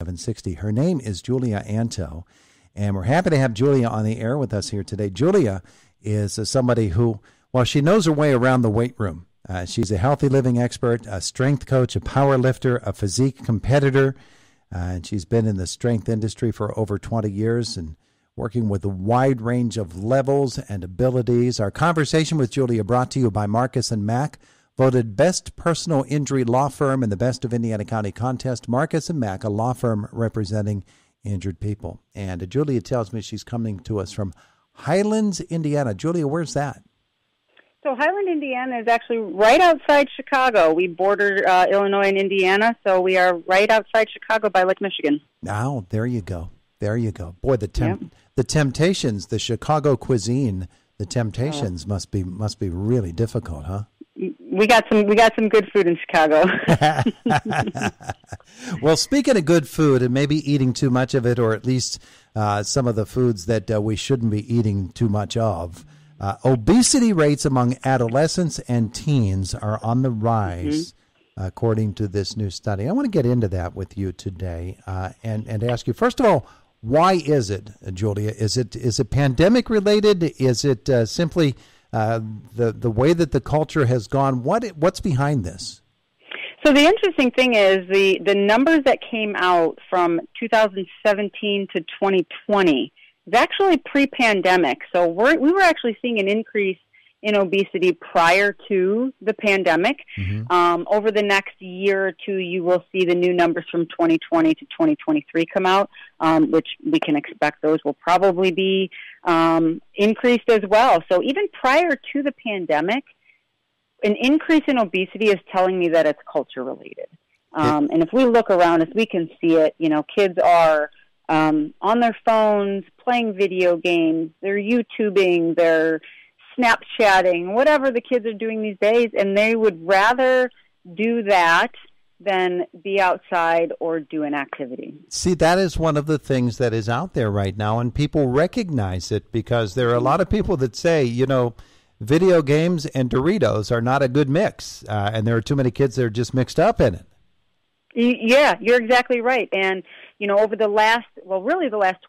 760. Her name is Julia Anto, and we're happy to have Julia on the air with us here today. Julia is somebody who, well, she knows her way around the weight room. She's a healthy living expert, a strength coach, a power lifter, a physique competitor, and she's been in the strength industry for over 20 years and working with a wide range of levels and abilities. Our conversation with Julia brought to you by Marcus & Mack, voted best personal injury law firm in the Best of Indiana County contest. Marcus & Mack, a law firm representing injured people. And Julia tells me she's coming to us from Highlands, Indiana. Julia, where's that? So Highland, Indiana is actually right outside Chicago. We border Illinois and Indiana, so we are right outside Chicago by Lake Michigan. Oh, there you go. There you go. Boy, the temptations, the Chicago cuisine, the temptations must be really difficult, huh? We got some good food in Chicago. Well, speaking of good food and maybe eating too much of it, or at least some of the foods that we shouldn't be eating too much of, obesity rates among adolescents and teens are on the rise, according to this new study. I want to get into that with you today and ask you, first of all, why is it, Julia? Is it pandemic related? Is it simply the way that the culture has gone? What's behind this? So the interesting thing is the numbers that came out from 2017 to 2020 is actually pre-pandemic. So we were actually seeing an increase in obesity prior to the pandemic. Over the next year or two, you will see the new numbers from 2020 to 2023 come out, which we can expect those will probably be increased as well. So even prior to the pandemic, an increase in obesity is telling me that it's culture related. And if we look around us, we can see it. You know, kids are on their phones, playing video games, they're YouTubing, they're Snapchatting, whatever the kids are doing these days, and they would rather do that than be outside or do an activity. See, that is one of the things that is out there right now, and people recognize it because there are a lot of people that say, you know, video games and Doritos are not a good mix, and there are too many kids that are just mixed up in it. Yeah, you're exactly right. And, you know, over the last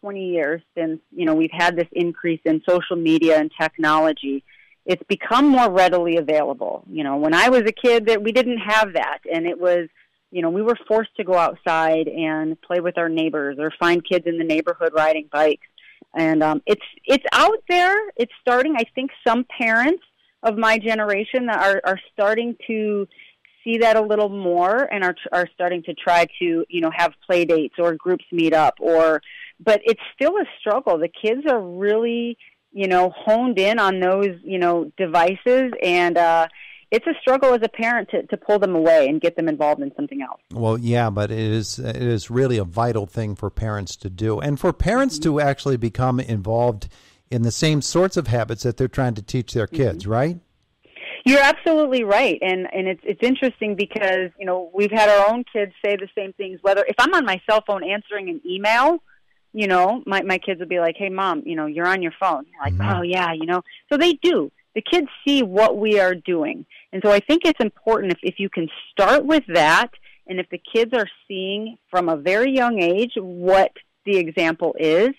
20 years since, you know, we've had this increase in social media and technology, it's become more readily available. You know, when I was a kid, we didn't have that. And it was, you know, we were forced to go outside and play with our neighbors or find kids in the neighborhood riding bikes. And it's out there. It's starting. I think some parents of my generation are starting to see that a little more and are starting to try to, you know, have play dates or groups meet up, but it's still a struggle. The kids are really, you know, honed in on those, you know, devices, and it's a struggle as a parent to pull them away and get them involved in something else. Well, yeah, but it is really a vital thing for parents to do, and for parents to actually become involved in the same sorts of habits that they're trying to teach their kids, right? You're absolutely right, and it's interesting because, you know, we've had our own kids say the same things. Whether if I'm on my cell phone answering an email, you know, my kids will be like, "Hey, Mom, you know, you're on your phone." You're like, "Oh yeah, you know." So they do. The kids see what we are doing, and so I think it's important if you can start with that, and if the kids are seeing from a very young age what the example is.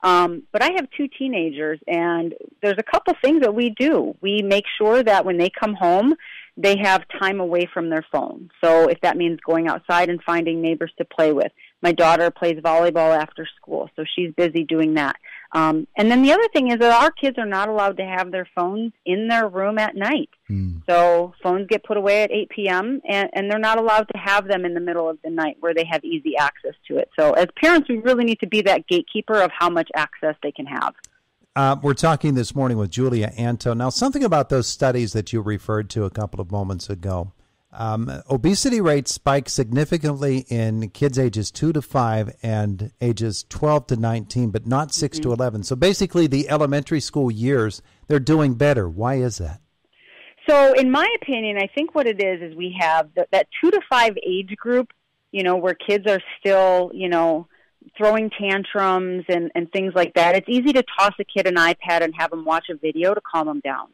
But I have two teenagers, and there's a couple things that we do. We make sure that when they come home, they have time away from their phone. So if that means going outside and finding neighbors to play with. My daughter plays volleyball after school, so she's busy doing that. And then the other thing is that our kids are not allowed to have their phones in their room at night. So phones get put away at 8 p.m., and they're not allowed to have them in the middle of the night where they have easy access to it. So as parents, we really need to be that gatekeeper of how much access they can have. We're talking this morning with Julia Anto. Now, something about those studies that you referred to a couple of moments ago. Obesity rates spike significantly in kids ages 2 to 5 and ages 12 to 19, but not 6 to 11. So basically the elementary school years, they're doing better. Why is that? So in my opinion, I think what it is we have that 2 to 5 age group, you know, where kids are still, you know, throwing tantrums and things like that. It's easy to toss a kid an iPad and have them watch a video to calm them down.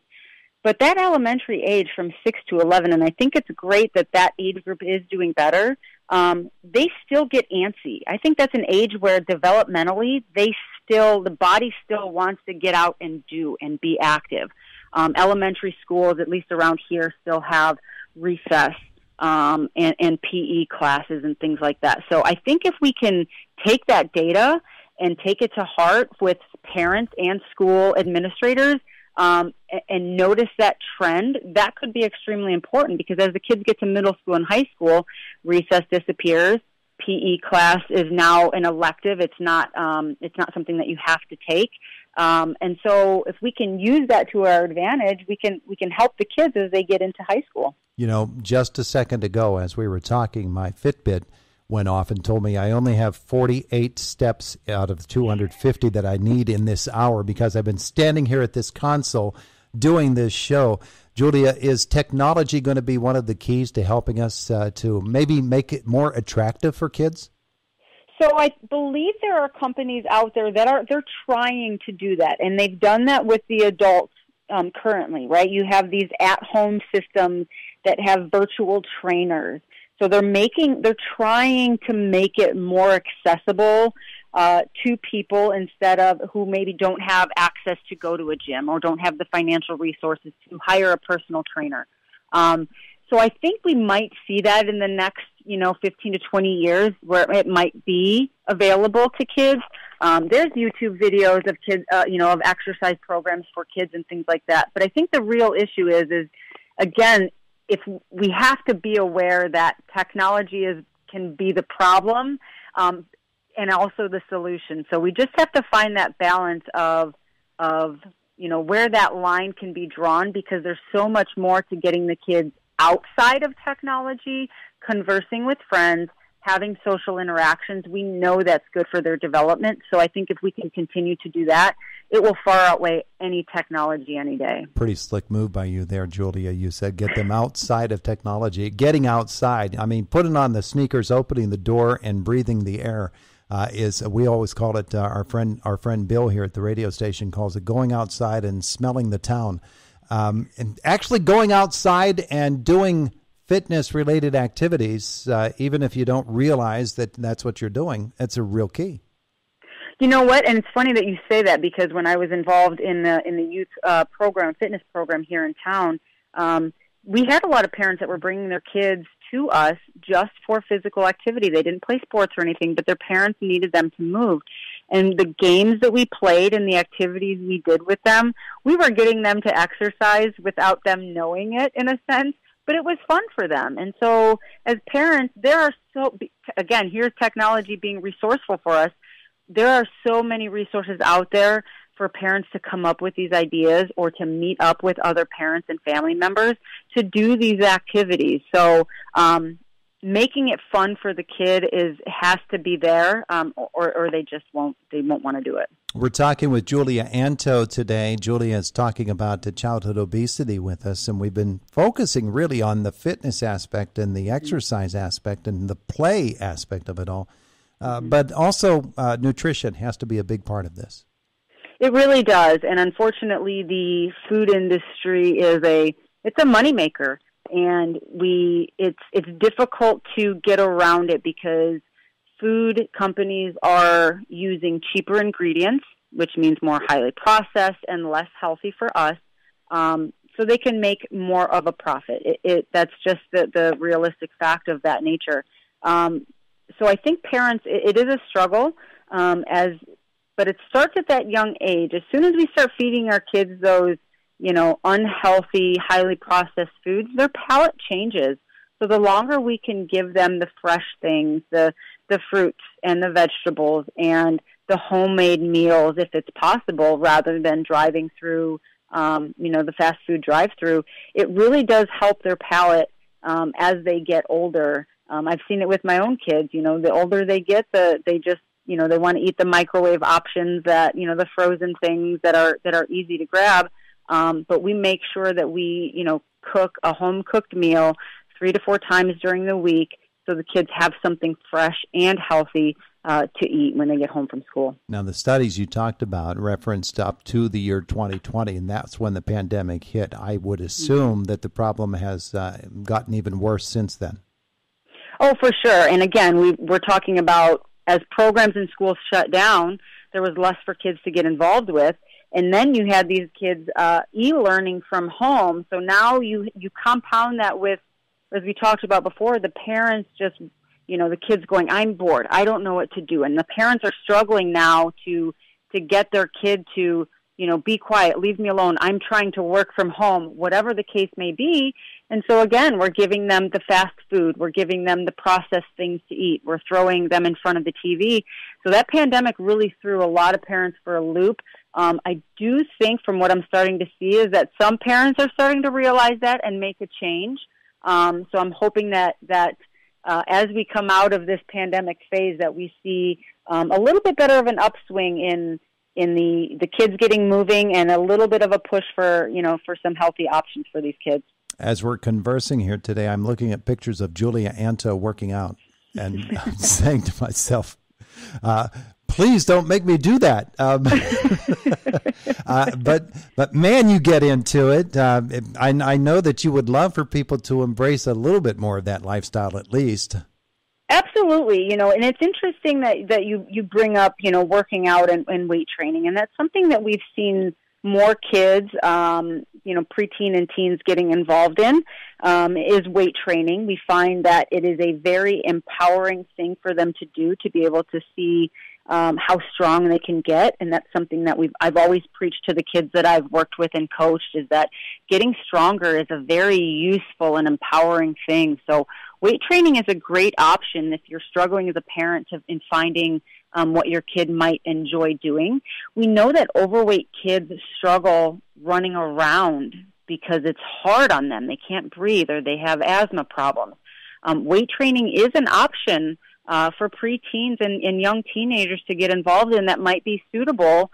But that elementary age from 6 to 11, and I think it's great that age group is doing better, they still get antsy. I think that's an age where developmentally the body still wants to get out and do and be active. Elementary schools, at least around here, still have recess and PE classes and things like that. So I think if we can take that data and take it to heart with parents and school administrators and notice that trend, that could be extremely important, because as the kids get to middle school and high school, recess disappears. PE class is now an elective. It's not something that you have to take. And so if we can use that to our advantage, we can help the kids as they get into high school. You know, just a second ago, as we were talking, my Fitbit went off and told me I only have 48 steps out of the 250 that I need in this hour, because I've been standing here at this console doing this show. Julia, is technology going to be one of the keys to helping us to maybe make it more attractive for kids? So I believe there are companies out there they're trying to do that, and they've done that with the adults currently, right? You have these at-home systems that have virtual trainers. So they're trying to make it more accessible to people, instead of who maybe don't have access to go to a gym or don't have the financial resources to hire a personal trainer. So I think we might see that in the next, 15 to 20 years, where it might be available to kids. There's YouTube videos of kids, of exercise programs for kids and things like that. But I think the real issue is again, if we have to be aware that technology can be the problem, and also the solution. So we just have to find that balance of where that line can be drawn, because there's so much more to getting the kids outside of technology, conversing with friends, having social interactions. We know that's good for their development. So I think if we can continue to do that, it will far outweigh any technology any day. Pretty slick move by you there, Julia. You said get them outside of technology. Getting outside, I mean, putting on the sneakers, opening the door, and breathing the air we always call it, our friend Bill here at the radio station calls it going outside and smelling the town. And actually going outside and doing fitness-related activities, even if you don't realize that that's what you're doing, that's a real key. You know what? And it's funny that you say that, because when I was involved in the youth fitness program here in town, we had a lot of parents that were bringing their kids to us just for physical activity. They didn't play sports or anything, but their parents needed them to move. And the games that we played and the activities we did with them, we were getting them to exercise without them knowing it, in a sense, but it was fun for them. And so as parents, again, here's technology being resourceful for us. There are so many resources out there for parents to come up with these ideas or to meet up with other parents and family members to do these activities. So making it fun for the kid has to be there, or they won't want to do it. We're talking with Julia Anto today. Julia is talking about childhood obesity with us, and we've been focusing really on the fitness aspect and the exercise aspect and the play aspect of it all. But also nutrition has to be a big part of this. It really does, and unfortunately, the food industry it's a moneymaker, and it's difficult to get around it, because food companies are using cheaper ingredients, which means more highly processed and less healthy for us, so they can make more of a profit. That's just the realistic fact of that nature. So I think parents, it is a struggle, but it starts at that young age. As soon as we start feeding our kids those, unhealthy, highly processed foods, their palate changes. So the longer we can give them the fresh things, the fruits and the vegetables and the homemade meals, if it's possible, rather than driving through, the fast food drive-through, it really does help their palate as they get older. I've seen it with my own kids. The older they get, they want to eat the microwave options, that the frozen things that are easy to grab. But we make sure that we cook a home cooked meal 3 to 4 times during the week, so the kids have something fresh and healthy to eat when they get home from school. Now, the studies you talked about referenced up to the year 2020, and that's when the pandemic hit. I would assume that the problem has gotten even worse since then. Oh, for sure. And again, we're talking about as programs in schools shut down, there was less for kids to get involved with. And then you had these kids e-learning from home. So now you compound that with, as we talked about before, the parents just, the kids going, I'm bored, I don't know what to do. And the parents are struggling now to get their kid to, be quiet, leave me alone, I'm trying to work from home, whatever the case may be. And so again, we're giving them the fast food, we're giving them the processed things to eat, we're throwing them in front of the TV. So that pandemic really threw a lot of parents for a loop. I do think from what I'm starting to see is that some parents are starting to realize that and make a change. So I'm hoping that as we come out of this pandemic phase that we see a little bit better of an upswing in the kids getting moving and a little bit of a push for some healthy options for these kids. As we're conversing here today, I'm looking at pictures of Julia Anto working out, and I'm saying to myself, please don't make me do that. But man, you get into it. I know that you would love for people to embrace a little bit more of that lifestyle, at least. Absolutely, and it's interesting that you bring up, working out and weight training, and that's something that we've seen more kids, preteen and teens getting involved in, is weight training. We find that it is a very empowering thing for them to do, to be able to see how strong they can get, and that's something that I've always preached to the kids that I've worked with and coached, is that getting stronger is a very useful and empowering thing. So weight training is a great option if you're struggling as a parent in finding what your kid might enjoy doing. We know that overweight kids struggle running around because it's hard on them. They can't breathe or they have asthma problems. Weight training is an option for preteens and young teenagers to get involved in that might be suitable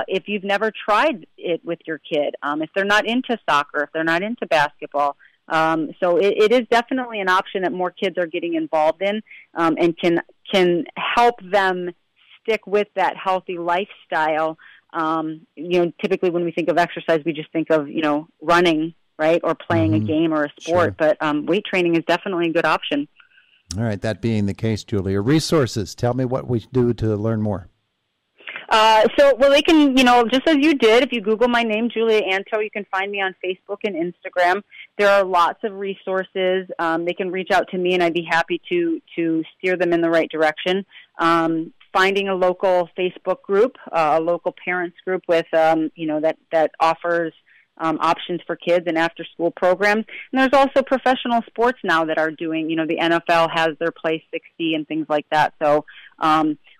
if you've never tried it with your kid, if they're not into soccer, if they're not into basketball. So it is definitely an option that more kids are getting involved in and can help them stick with that healthy lifestyle. Typically when we think of exercise, we just think of, running, right, or playing a game or a sport. Sure. But weight training is definitely a good option. All right, that being the case, Julia, resources, tell me what we do to learn more. They can, just as you did, if you Google my name, Julia Anto, you can find me on Facebook and Instagram. There are lots of resources. They can reach out to me, and I'd be happy to steer them in the right direction. Finding a local Facebook group, a local parents group with, that offers options for kids and after-school programs. And there's also professional sports now that are doing, the NFL has their Play 60 and things like that. So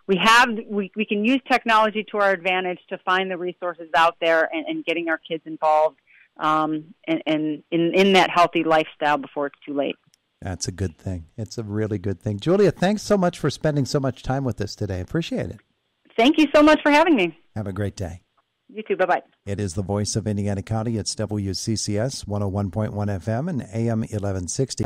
we can use technology to our advantage to find the resources out there and getting our kids involved and in that healthy lifestyle before it's too late. That's a good thing. It's a really good thing. Julia, thanks so much for spending so much time with us today. Appreciate it. Thank you so much for having me. Have a great day. You too. Bye-bye. It is the voice of Indiana County. It's WCCS 101.1 FM and AM 1160.